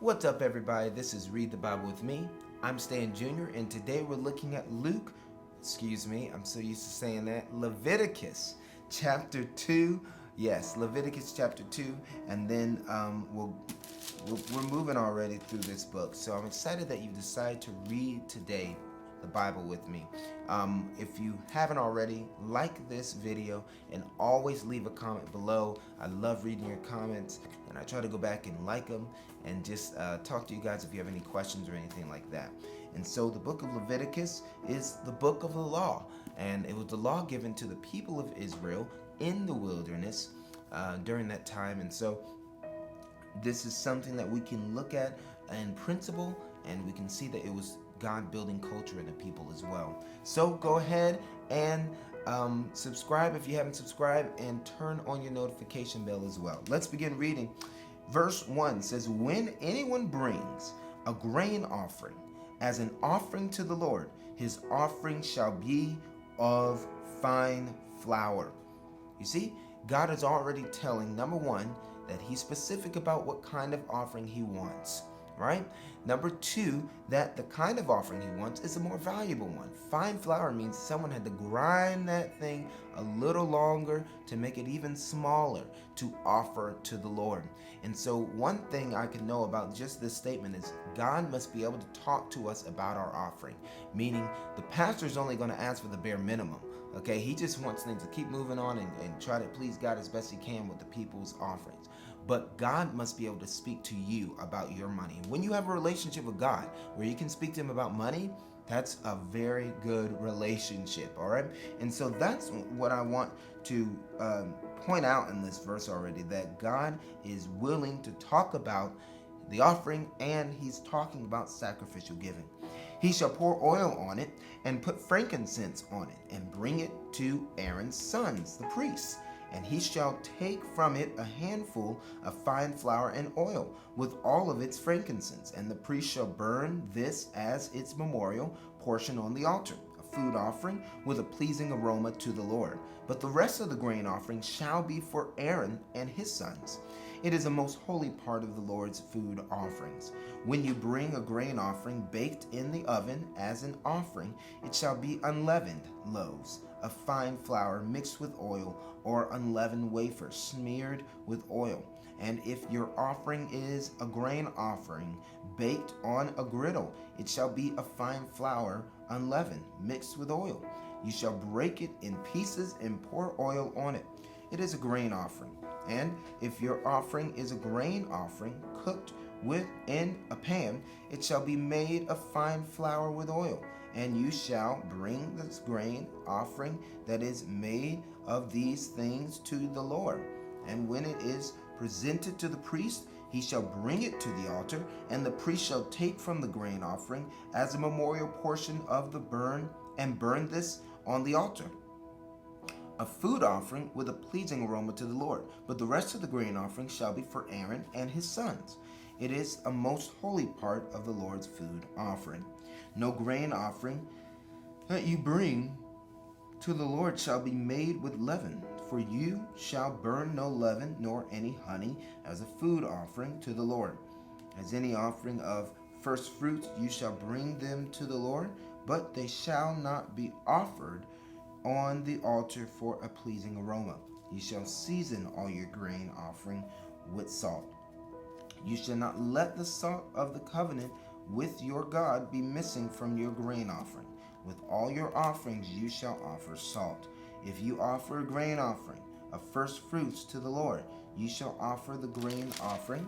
What's up, everybody? This is Read the Bible with me. I'm Stan Jr., and today we're looking at I'm so used to saying that, Leviticus chapter 2. Yes, Leviticus chapter 2, and then we're moving already through this book. So I'm excited that you decided to read today the Bible with me. If you haven't already, like this video and always leave a comment below. I love reading your comments, and I try to go back and like them and just talk to you guys if you have any questions or anything like that. And so the book of Leviticus is the book of the law, and it was the law given to the people of Israel in the wilderness during that time. And so this is something that we can look at in principle, and we can see that it was God building culture in the people as well. So go ahead and subscribe if you haven't subscribed, and turn on your notification bell as well. Let's begin reading. Verse 1 says, "When anyone brings a grain offering as an offering to the Lord, his offering shall be of fine flour." You see, God is already telling, number one, that he's specific about what kind of offering he wants, right? Number two, that the kind of offering he wants is a more valuable one. Fine flour means someone had to grind that thing a little longer to make it even smaller to offer to the Lord. And so one thing I can know about just this statement is God must be able to talk to us about our offering, meaning the pastor is only going to ask for the bare minimum. Okay, he just wants things to keep moving on and try to please God as best he can with the people's offerings. But God must be able to speak to you about your money. When you have a relationship with God where you can speak to him about money, that's a very good relationship, all right? And so that's what I want to point out in this verse already, that God is willing to talk about the offering, and he's talking about sacrificial giving. "He shall pour oil on it and put frankincense on it and bring it to Aaron's sons, the priests. And he shall take from it a handful of fine flour and oil with all of its frankincense. And the priest shall burn this as its memorial portion on the altar, a food offering with a pleasing aroma to the Lord. But the rest of the grain offering shall be for Aaron and his sons. It is a most holy part of the Lord's food offerings. When you bring a grain offering baked in the oven as an offering, it shall be unleavened loaves of fine flour mixed with oil, or unleavened wafers smeared with oil. And if your offering is a grain offering baked on a griddle, it shall be a fine flour unleavened mixed with oil. You shall break it in pieces and pour oil on it. It is a grain offering. And if your offering is a grain offering cooked within a pan, it shall be made of fine flour with oil. And you shall bring this grain offering that is made of these things to the Lord. And when it is presented to the priest, he shall bring it to the altar, and the priest shall take from the grain offering as a memorial portion of the burn, and burn this on the altar, a food offering with a pleasing aroma to the Lord. But the rest of the grain offering shall be for Aaron and his sons. It is a most holy part of the Lord's food offering. No grain offering that you bring to the Lord shall be made with leaven, for you shall burn no leaven nor any honey as a food offering to the Lord. As any offering of first fruits you shall bring them to the Lord, but they shall not be offered on the altar for a pleasing aroma. You shall season all your grain offering with salt. You shall not let the salt of the covenant with your God be missing from your grain offering. With all your offerings you shall offer salt. If you offer a grain offering of first fruits to the Lord, you shall offer the grain offering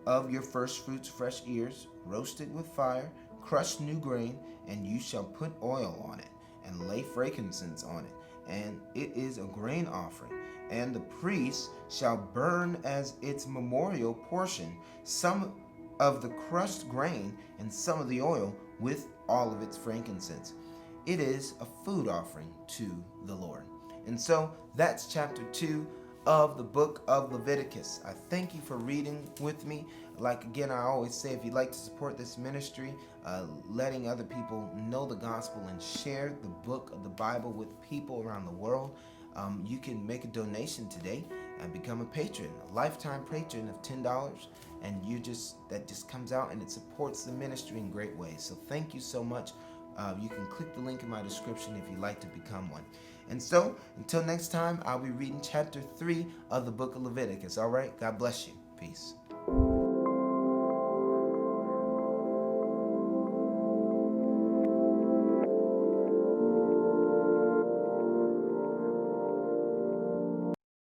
of your first fruits, fresh ears, roasted with fire, crushed new grain, and you shall put oil on it, and lay frankincense on it, and it is a grain offering. And the priest shall burn as its memorial portion some of the crushed grain and some of the oil with all of its frankincense. It is a food offering to the Lord. And so that's chapter 2 of the book of Leviticus. I thank you for reading with me. Like again, I always say, if you'd like to support this ministry, letting other people know the gospel and share the book of the Bible with people around the world, you can make a donation today and become a patron, a lifetime patron of $10, and that just comes out and it supports the ministry in great ways. So thank you so much. You can click the link in my description if you'd like to become one. And so until next time, I'll be reading chapter 3 of the book of Leviticus. All right, God bless you. Peace.